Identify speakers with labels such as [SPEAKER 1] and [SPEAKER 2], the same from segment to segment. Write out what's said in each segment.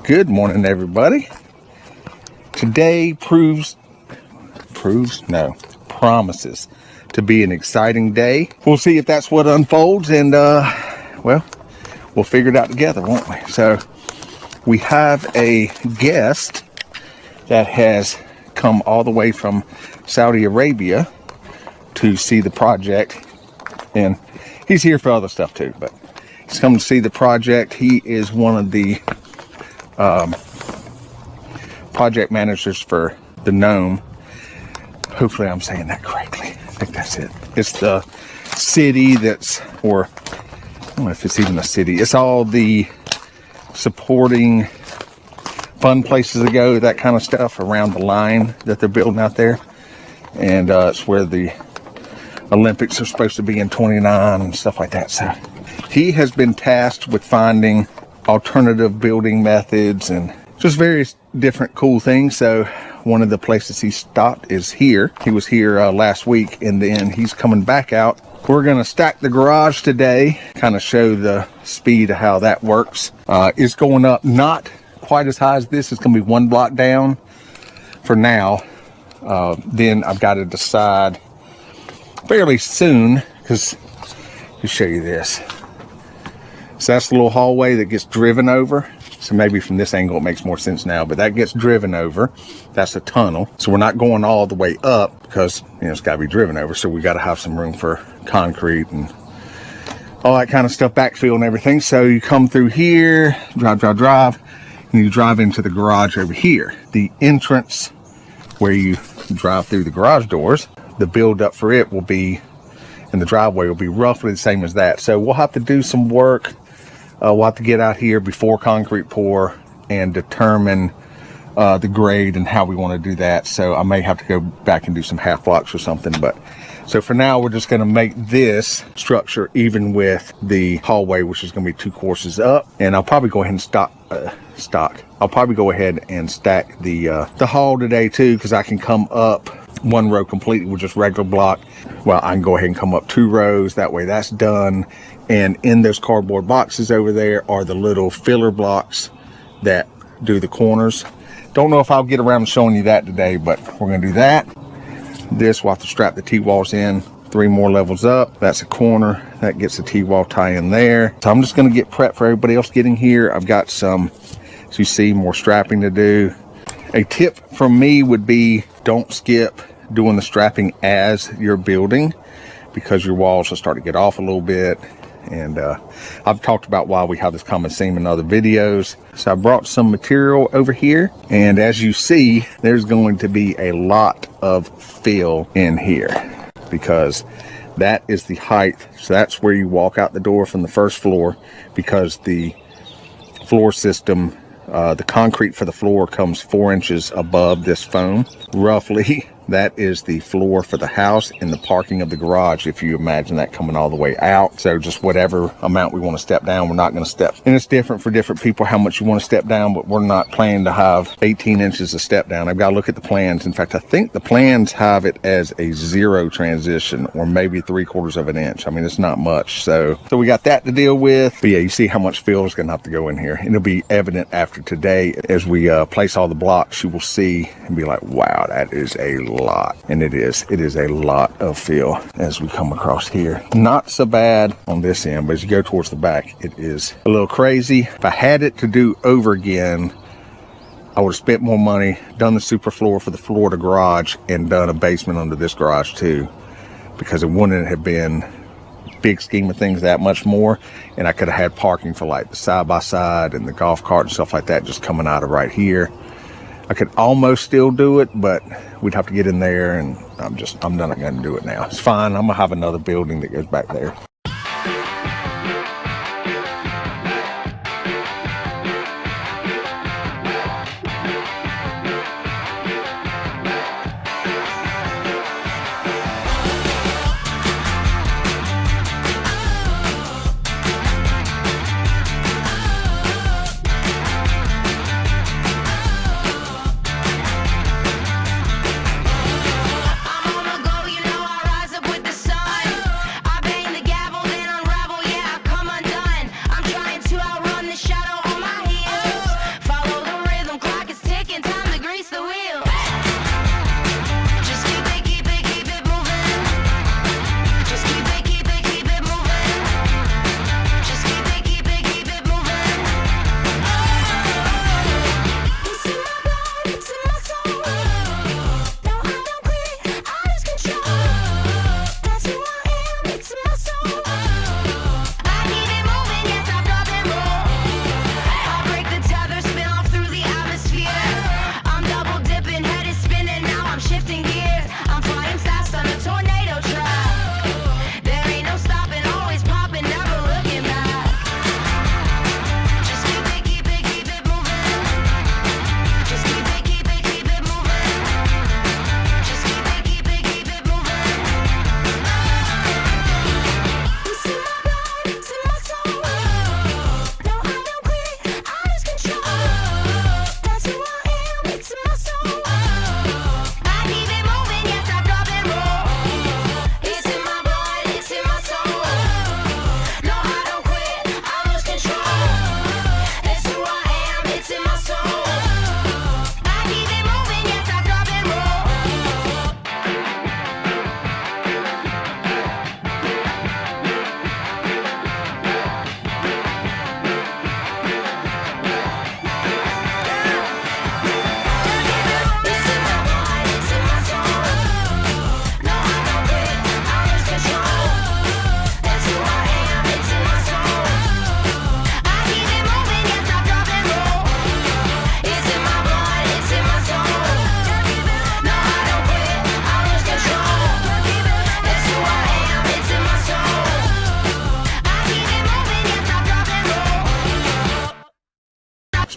[SPEAKER 1] Good morning, everybody. Today promises to be an exciting day. We'll see if that's what unfolds, and well, we'll figure it out together, won't we? So we have a guest that has come all the way from Saudi Arabia to see the project, and he's here for other stuff too, but he's come to see the project. He is one of the project managers for the Gnome. Hopefully I'm saying that correctly. I think that's it. It's the city or I don't know if it's even a city. It's all the supporting fun places to go, that kind of stuff around the line that they're building out there. And it's where the Olympics are supposed to be in 29 and stuff like that. So he has been tasked with finding alternative building methods and just various different cool things. So one of the places he stopped is here. He was here last week, and then he's coming back out. We're going to stack the garage today, kind of show the speed of how that works. It's going up not quite as high as this. It's going to be one block down for now. Then I've got to decide fairly soon, because I'll show you this. So that's the little hallway that gets driven over. So maybe from this angle it makes more sense now, but that gets driven over. That's a tunnel. So we're not going all the way up because, it's got to be driven over. So we got to have some room for concrete and all that kind of stuff, backfill and everything. So you come through here, drive, and you drive into the garage over here. The entrance where you drive through the garage doors, the build up for it will be, and the driveway will be roughly the same as that. So we'll have to do some work. We'll have to get out here before concrete pour and determine the grade and how we want to do that. So I may have to go back and do some half blocks or something. But so for now, we're just going to make this structure even with the hallway, which is going to be 2 courses up. And I'll probably go ahead and I'll probably go ahead and stack the hall today too, because I can come up 1 row completely with just regular block. Well, I can go ahead and come up 2 rows. That way that's done. And in those cardboard boxes over there are the little filler blocks that do the corners. Don't know if I'll get around to showing you that today, but we're going to do that. This, we'll have to strap the T-walls in 3 more levels up. That's a corner. That gets the T-wall tie in there. So I'm just going to get prepped for everybody else getting here. I've got some, as you see, more strapping to do. A tip from me would be don't skip doing the strapping as you're building, because your walls will start to get off a little bit. And I've talked about why we have this common seam in other videos. So I brought some material over here, and as you see, there's going to be a lot of fill in here because that is the height. So that's where you walk out the door from the first floor, because the floor system, the concrete for the floor comes 4 inches above this foam. Roughly, that is the floor for the house and the parking of the garage, if you imagine that coming all the way out. So just whatever amount we want to step down, we're not going to step. And it's different for different people how much you want to step down, but we're not planning to have 18 inches of step down. I've got to look at the plans. In fact, I think the plans have it as a 0 transition, or maybe 3/4 of an inch. I mean, it's not much. So we got that to deal with. But yeah, you see how much fill is going to have to go in here. And it'll be evident after today as we place all the blocks. You will see and be like, wow, that is a lot. And it is a lot of fill as we come across here. Not so bad on this end, but as you go towards the back, it is a little crazy. If I had it to do over again, I would have spent more money, done the super floor for the floor to garage, and done a basement under this garage too, because it wouldn't have been, big scheme of things, that much more. And I could have had parking for like the side-by-side and the golf cart and stuff like that just coming out of right here. I could almost still do it, but we'd have to get in there, and I'm not going to do it now. It's fine. I'm going to have another building that goes back there.
[SPEAKER 2] I'm on the go, you know I rise up with the sun. I bang the gavel.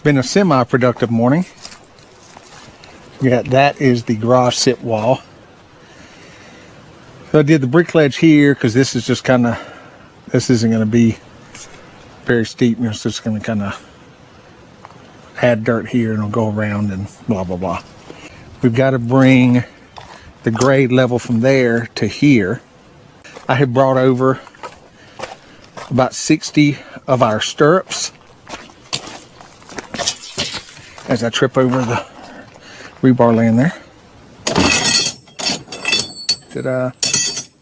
[SPEAKER 1] been a semi-productive morning. Yeah, that is the garage sit wall. So I did the brick ledge here because this is just kind of, this isn't going to be very steep. It's just going to kind of add dirt here and it'll go around and blah, blah, blah. We've got to bring the grade level from there to here. I have brought over about 60 of our stirrups as I trip over the rebar laying there.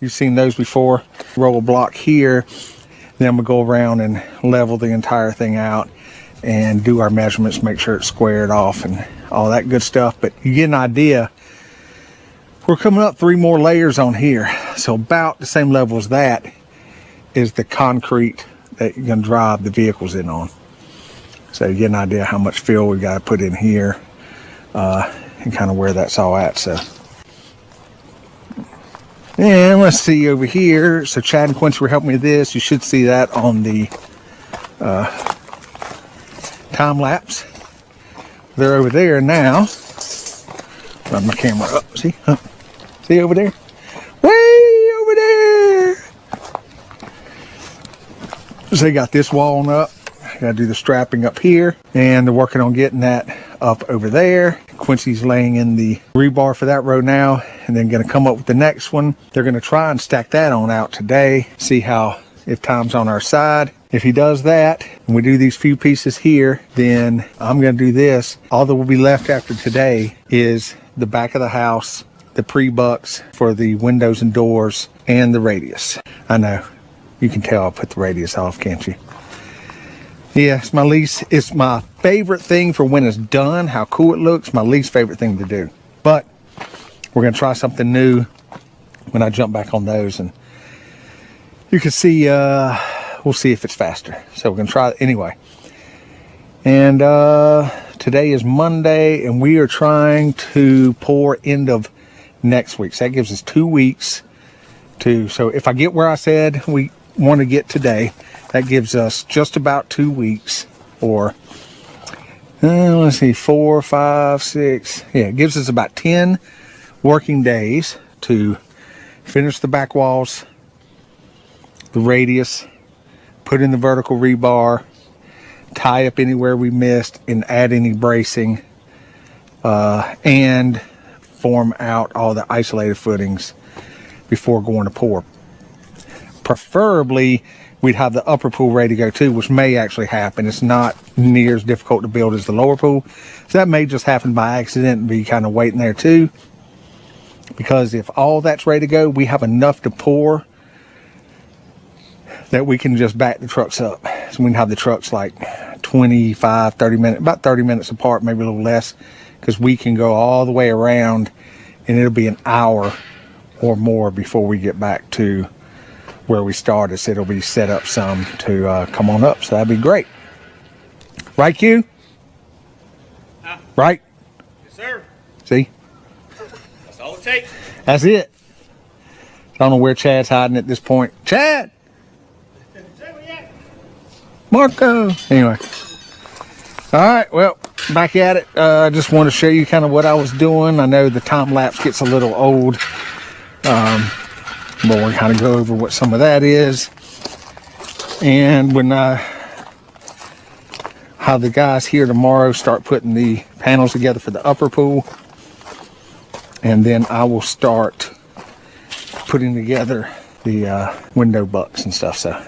[SPEAKER 1] You've seen those before. Roll a block here, then I'm gonna go around and level the entire thing out and do our measurements, make sure it's squared off and all that good stuff. But you get an idea, we're coming up 3 more layers on here. So about the same level as that is the concrete that you're gonna drive the vehicles in on. So you get an idea how much fill we gotta put in here and kind of where that's all at. So, and let's see over here. So Chad and Quincy were helping me with this. You should see that on the time lapse. They're over there now. Run my camera up. See? See over there? Way over there. So they got this wall on up. Gotta do the strapping up here, and they're working on getting that up over there. Quincy's laying in the rebar for that row now, and then gonna come up with the next one. They're gonna try and stack that on out today, see how, if time's on our side. If he does that, and we do these few pieces here, then I'm gonna do this. All that will be left after today is the back of the house, the pre-bucks for the windows and doors, and the radius. I know, you can tell I put the radius off, can't you? Yeah, it's my favorite thing for when it's done, how cool it looks. My least favorite thing to do. But we're going to try something new when I jump back on those. And you can see, we'll see if it's faster. So we're going to try it anyway. And today is Monday, and we are trying to pour end of next week. So that gives us 2 weeks to, so if I get where I said we want to get today, that gives us just about 2 weeks, or let's see, 4, 5, 6. Yeah, it gives us about 10 working days to finish the back walls, the radius, put in the vertical rebar, tie up anywhere we missed, and add any bracing, and form out all the isolated footings before going to pour. Preferably, we'd have the upper pool ready to go too, which may actually happen. It's not near as difficult to build as the lower pool. So that may just happen by accident and be kind of waiting there too. Because if all that's ready to go, we have enough to pour that we can just back the trucks up. So we can have the trucks like 25, 30 minutes, about 30 minutes apart, maybe a little less, because we can go all the way around and it'll be an hour or more before we get back to where we started. So it'll be set up some to come on up. So that'd be great. Right, Q? Right?
[SPEAKER 2] Yes, sir.
[SPEAKER 1] See?
[SPEAKER 2] That's all it takes.
[SPEAKER 1] That's it. I don't know where Chad's hiding at this point. Chad! Marco! Anyway. All right, well, back at it. I just want to show you kind of what I was doing. I know the time lapse gets a little old. But we'll kind of go over what some of that is. And when how the guys here tomorrow start putting the panels together for the upper pool. And then I will start putting together the window bucks and stuff. So.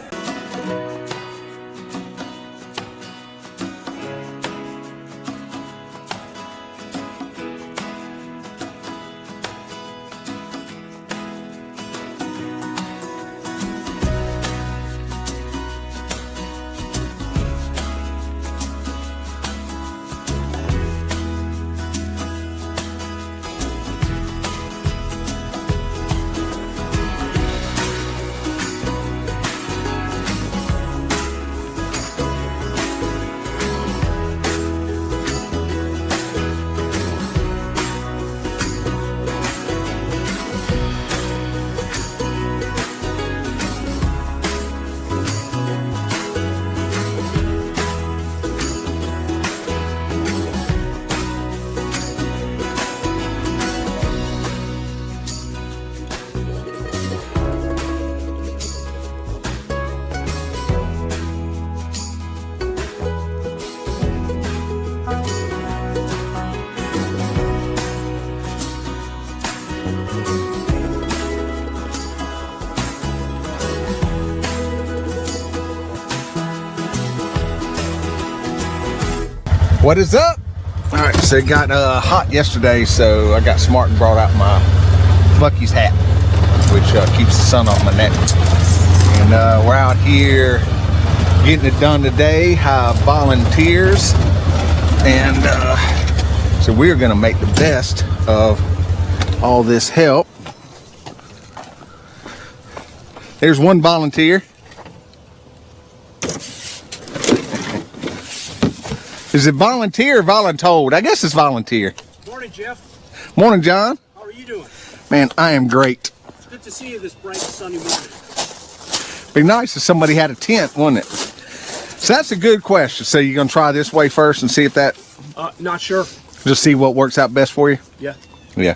[SPEAKER 1] What is up? All right, so it got hot yesterday, so I got smart and brought out my Bucky's hat, which keeps the sun off my neck. And we're out here getting it done today. Have volunteers, and so we're gonna make the best of all this help. There's one volunteer. Is it volunteer or voluntold? I guess it's volunteer.
[SPEAKER 3] Morning, Jeff.
[SPEAKER 1] Morning, John.
[SPEAKER 3] How are you doing?
[SPEAKER 1] Man, I am great.
[SPEAKER 3] It's good to see you this bright, sunny morning.
[SPEAKER 1] Be nice if somebody had a tent, wouldn't it? So that's a good question. So you're gonna try this way first and see if that,
[SPEAKER 3] Not sure.
[SPEAKER 1] just see what works out best for you?
[SPEAKER 3] Yeah.
[SPEAKER 1] Yeah.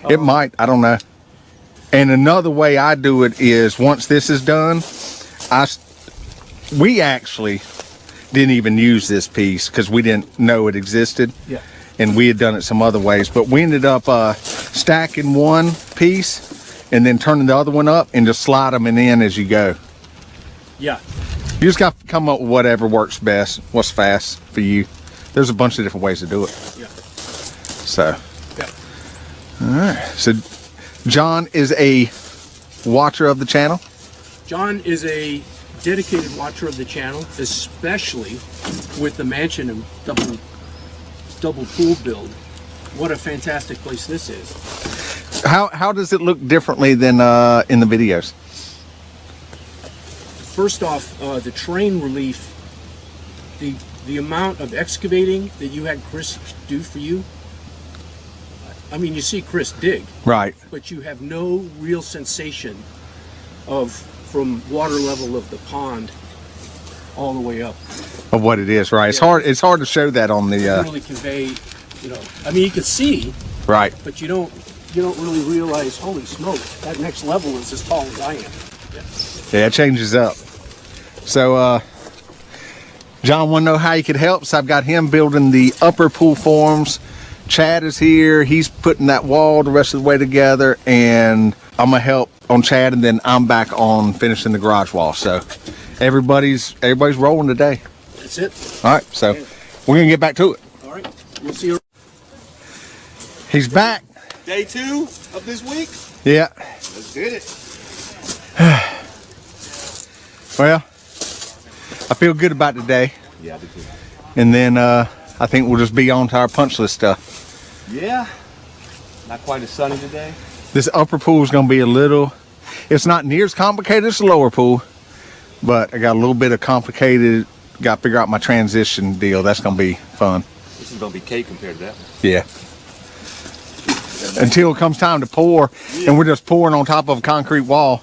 [SPEAKER 1] It might, I don't know. And another way I do it is once this is done, we actually didn't even use this piece because we didn't know it existed.
[SPEAKER 3] Yeah.
[SPEAKER 1] And we had done it some other ways, but we ended up stacking one piece and then turning the other one up and just slide them in as you go.
[SPEAKER 3] Yeah.
[SPEAKER 1] You just got to come up with whatever works best, what's fast for you. There's a bunch of different ways to do it.
[SPEAKER 3] Yeah.
[SPEAKER 1] So,
[SPEAKER 3] Yeah.
[SPEAKER 1] all right. So John is a watcher of the channel.
[SPEAKER 3] John is a dedicated watcher of the channel, especially with the mansion and double pool build. What a fantastic place this is.
[SPEAKER 1] How does it look differently than in the videos?
[SPEAKER 3] First off, the terrain relief, the amount of excavating that you had Chris do for you. I mean, you see Chris dig,
[SPEAKER 1] Right.
[SPEAKER 3] but you have no real sensation of from water level of the pond all the way up.
[SPEAKER 1] Of what it is, right? It's
[SPEAKER 3] Yeah.
[SPEAKER 1] hard. It's hard to show that on the.
[SPEAKER 3] Really convey, I mean, you can see,
[SPEAKER 1] Right.
[SPEAKER 3] but you don't really realize. Holy smoke! That next level is as tall as I am.
[SPEAKER 1] Yeah, it changes up. So, John want to know how he could help. So I've got him building the upper pool forms. Chad is here. He's putting that wall the rest of the way together, and I'm gonna help on Chad, and then I'm back on finishing the garage wall. So everybody's rolling today.
[SPEAKER 3] That's it.
[SPEAKER 1] All right, so we're gonna get back to it.
[SPEAKER 3] All right. We'll see you.
[SPEAKER 1] He's back.
[SPEAKER 2] Day 2 of this week.
[SPEAKER 1] Yeah.
[SPEAKER 2] Let's get it.
[SPEAKER 1] Well, I feel good about today,
[SPEAKER 2] Yeah, I do too.
[SPEAKER 1] and then I think we'll just be on to our punch list stuff.
[SPEAKER 2] Yeah. Not quite as sunny today.
[SPEAKER 1] This upper pool is going to be a little, it's not near as complicated as the lower pool, but I got a little bit of complicated, got to figure out my transition deal. That's going to be fun.
[SPEAKER 2] This is gonna be cake compared to that.
[SPEAKER 1] Yeah. Until it comes time to pour, and we're just pouring on top of a concrete wall.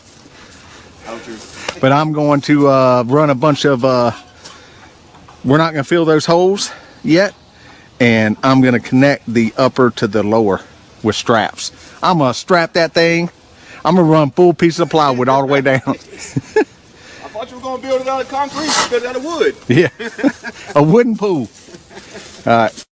[SPEAKER 2] How's yours?
[SPEAKER 1] But I'm going to run a bunch of, we're not going to fill those holes yet, and I'm going to connect the upper to the lower with straps. I'm going to strap that thing. I'm going to run full piece of plywood all the way down.
[SPEAKER 2] I thought you were gonna build it out of concrete, build it out of wood.
[SPEAKER 1] Yeah, a wooden pool. All right.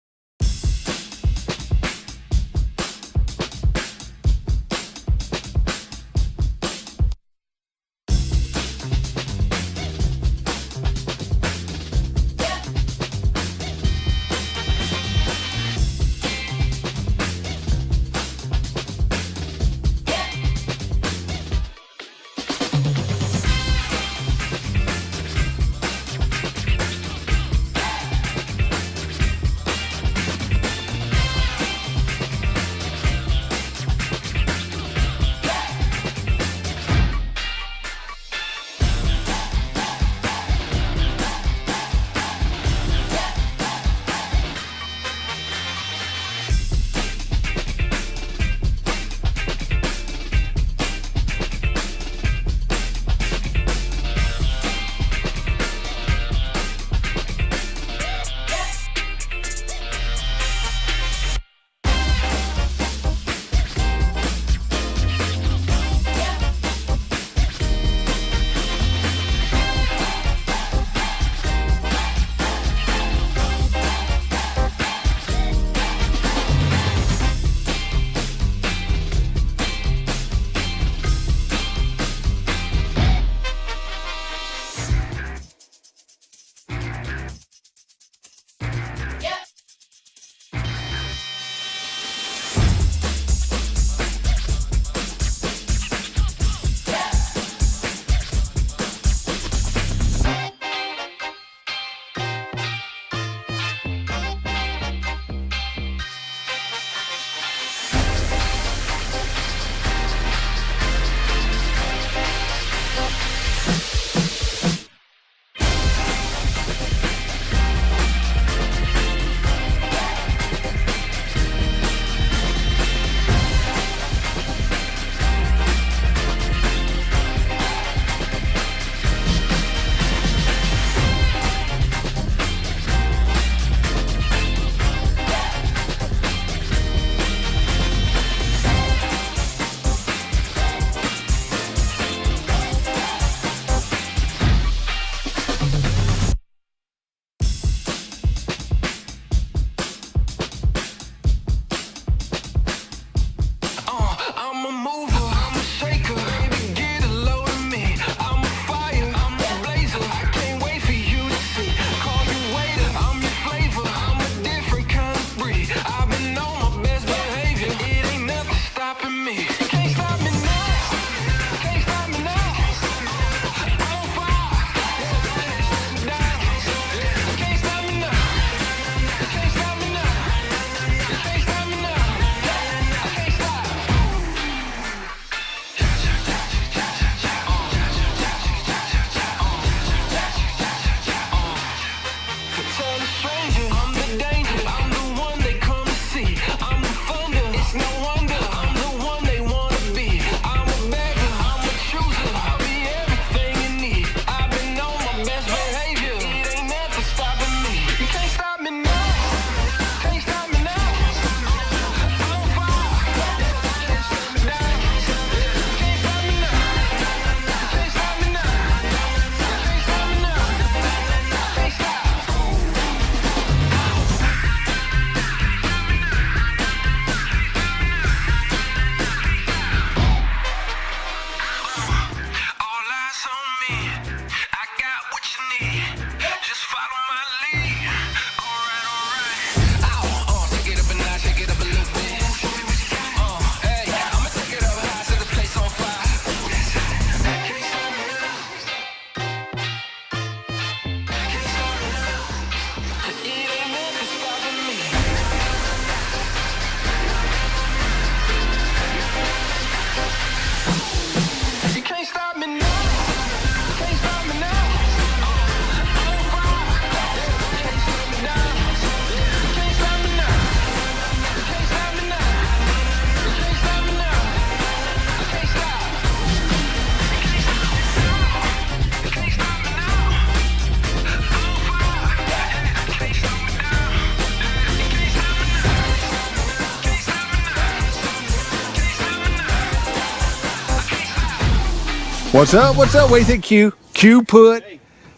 [SPEAKER 1] What's up? What's up? What do you think, Q? Q put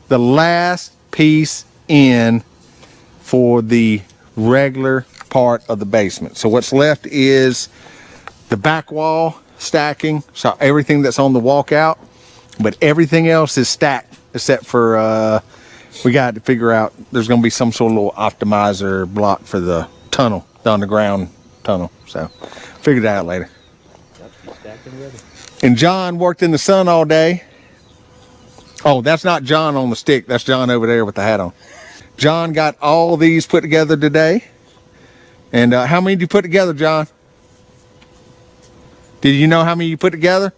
[SPEAKER 1] the last piece in for the regular part of the basement. So what's left is the back wall stacking, so everything that's on the walkout, but everything else is stacked except for we got to figure out, there's going to be some sort of little optimizer block for the tunnel, the underground tunnel. So figure that out later. And John worked in the sun all day. Oh, that's not John on the stick. That's John over there with the hat on. John got all these put together today. And how many did you put together, John? Did you know how many you put together?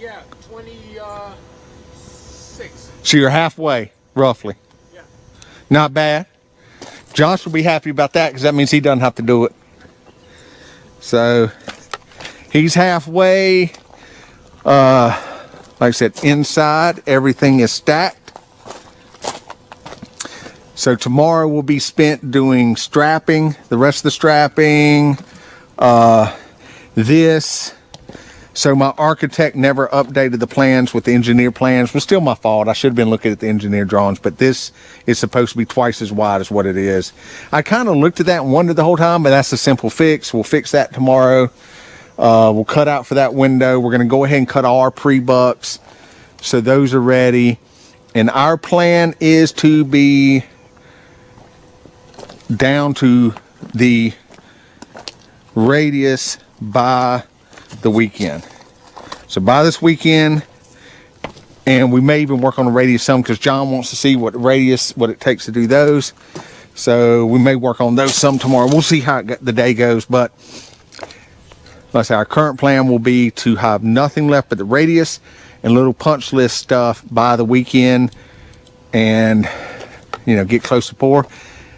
[SPEAKER 3] Yeah, 26.
[SPEAKER 1] So you're halfway, roughly.
[SPEAKER 3] Yeah.
[SPEAKER 1] Not bad. Josh will be happy about that because that means he doesn't have to do it. So he's halfway. Like I said, inside everything is stacked. So tomorrow will be spent doing strapping, the rest of the strapping, this. So my architect never updated the plans with the engineer plans. It was still my fault. I should have been looking at the engineer drawings, but this is supposed to be twice as wide as what it is. I kind of looked at that and wondered the whole time, but that's a simple fix. We'll fix that tomorrow. We'll cut out for that window. We're going to go ahead and cut all our pre-bucks. So those are ready. And our plan is to be down to the radius by the weekend. So by this weekend, and we may even work on the radius some because John wants to see what it takes to do those. So we may work on those some tomorrow. We'll see how the day goes, but let's say our current plan will be to have nothing left but the radius and little punch list stuff by the weekend, and get close to pour.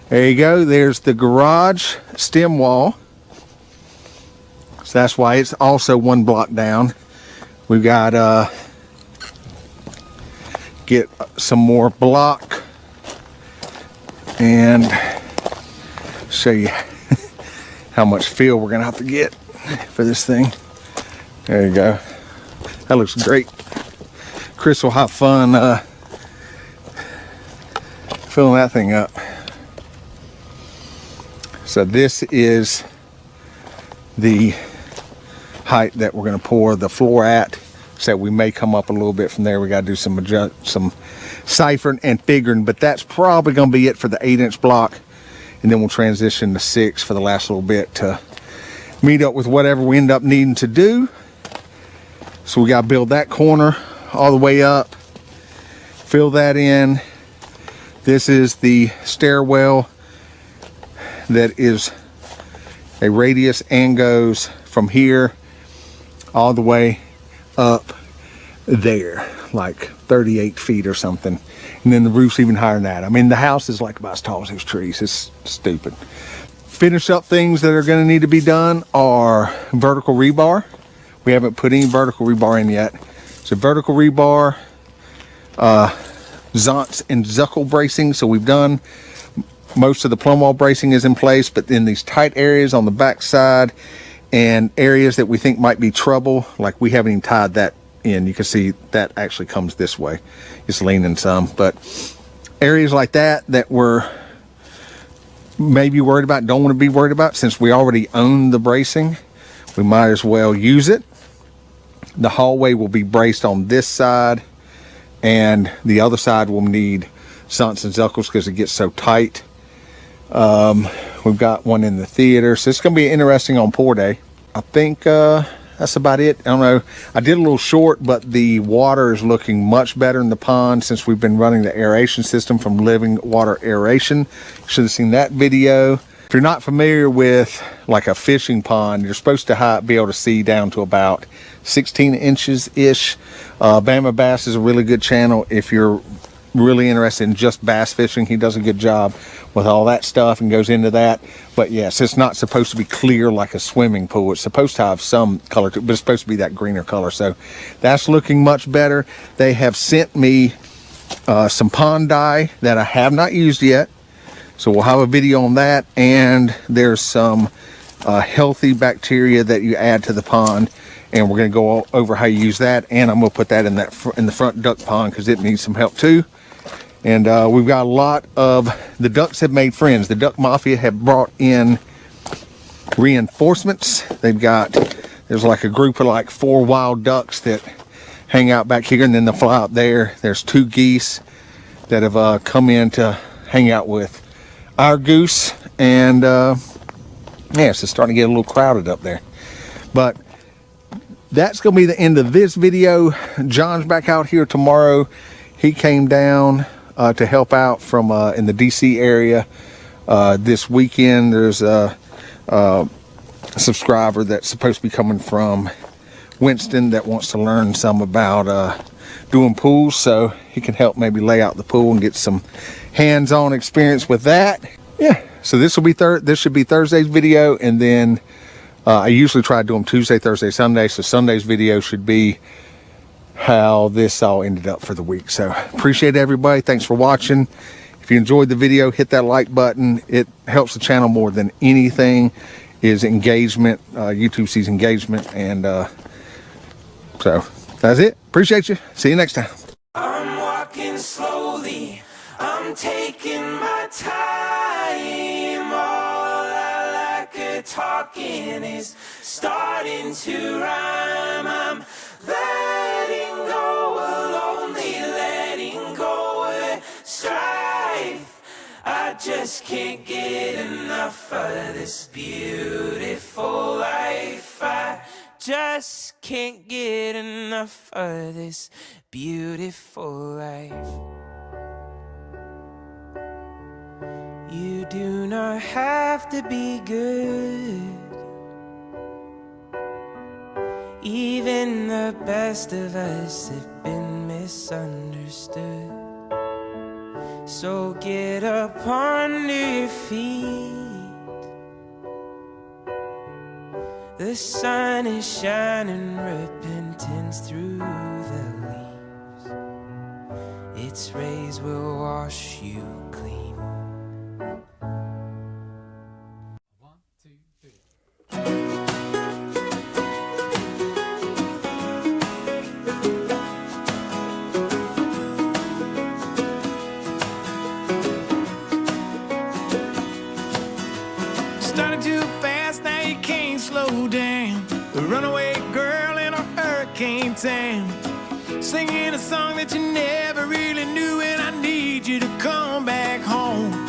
[SPEAKER 1] There you go. There's the garage stem wall. So that's why it's also one block down. We've got get some more block and show you how much fill we're gonna have to get for this thing. There you go. That looks great. Chris will have fun filling that thing up. So this is the height that we're going to pour the floor at. So we may come up a little bit from there. We got to do some ciphering and figuring, but that's probably going to be it for the 8-inch block. And then we'll transition to 6 for the last little bit to meet up with whatever we end up needing to do. So we got to build that corner all the way up, fill that in. This is the stairwell that is a radius and goes from here all the way up there, like 38 feet or something. And then the roof's even higher than that. I mean, the house is like about as tall as those trees. It's stupid. Finish up things that are going to need to be done are vertical rebar. We haven't put any vertical rebar in yet. So vertical rebar, Zonts and Zuckel bracing. So we've done most of the plumb wall bracing is in place, but in these tight areas on the back side and areas that we think might be trouble, like we haven't even tied that in. You can see that actually comes this way. It's leaning some, but areas like that we're maybe worried about, don't want to be worried about, since we already own the bracing, we might as well use it. The hallway will be braced on this side, and the other side will need Zonts and Zuckles because it gets so tight. We've got one in the theater, so it's going to be interesting on pour day. I think that's about it. I don't know, I did a little short, but the water is looking much better in the pond since we've been running the aeration system from Living Water Aeration. You should have seen that video. If you're not familiar with like a fishing pond, you're supposed to be able to see down to about 16 inches ish. Bama Bass is a really good channel if you're really interested in just bass fishing. He does a good job with all that stuff and goes into that. But yes, it's not supposed to be clear like a swimming pool. It's supposed to have some color to it, but it's supposed to be that greener color. So that's looking much better. They have sent me some pond dye that I have not used yet, so we'll have a video on that. And there's some healthy bacteria that you add to the pond, and we're going to go over how you use that, and I'm going to put that in the front duck pond because it needs some help too. And we've got a lot of the ducks have made friends. The duck mafia have brought in reinforcements. There's like a group of like 4 wild ducks that hang out back here, and then they'll fly up there. There's 2 geese that have come in to hang out with our goose, and yeah, it's starting to get a little crowded up there. But that's gonna be the end of this video. John's back out here tomorrow. He came down to help out from in the DC area this weekend. There's a subscriber that's supposed to be coming from Winston that wants to learn some about doing pools, so he can help maybe lay out the pool and get some hands-on experience with that. Yeah, so this should be Thursday's video, and then I usually try to do them Tuesday, Thursday, Sunday, so Sunday's video should be how this all ended up for the week. So appreciate everybody. Thanks for watching. If you enjoyed the video, hit that like button. It helps the channel more than anything is engagement. YouTube sees engagement, and so that's it. Appreciate you. See you next time.
[SPEAKER 4] I'm walking slowly, I'm taking my time. All I like talking is starting to rhyme. I'm letting go of lonely, letting go of strife. I just can't get enough of this beautiful life. I just can't get enough of this beautiful life. You do not have to be good. Even the best of us have been misunderstood. So get up on your feet. The sun is shining, repentance through the leaves. Its rays will wash you clean.
[SPEAKER 5] 1, 2, 3.
[SPEAKER 4] Started too fast, now you can't slow down. The runaway girl in a hurricane town, singing a song that you never really knew, and I need you to come back home.